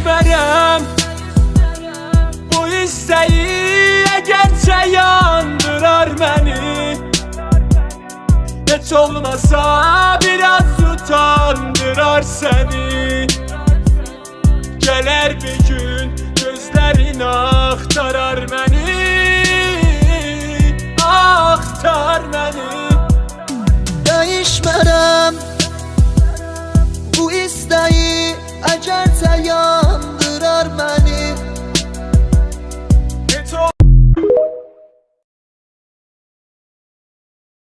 üzbərəm. Bu istəyi əgərcə yandırar məni, heç olmasa biraz utandırar səni. Gələr bir gün gözlərin axtarar